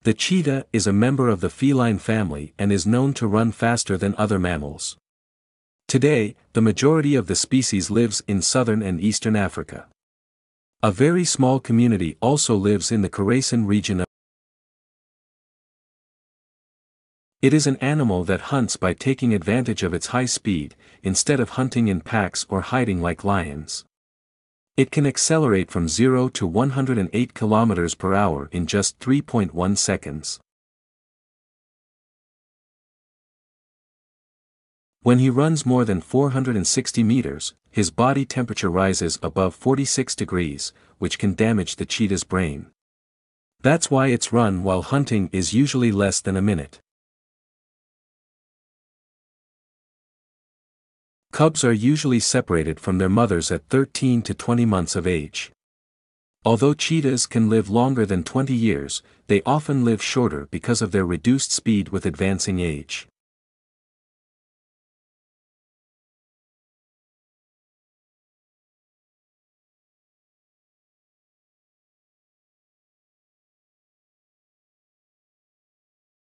The cheetah is a member of the feline family and is known to run faster than other mammals. Today, the majority of the species lives in southern and eastern Africa. A very small community also lives in the Khorasan region of. It is an animal that hunts by taking advantage of its high speed, instead of hunting in packs or hiding like lions. It can accelerate from 0 to 108 km per hour in just 3.1 seconds. When he runs more than 460 meters, his body temperature rises above 46 degrees, which can damage the cheetah's brain. That's why its run while hunting is usually less than a minute. Cubs are usually separated from their mothers at 13 to 20 months of age. Although cheetahs can live longer than 20 years, they often live shorter because of their reduced speed with advancing age.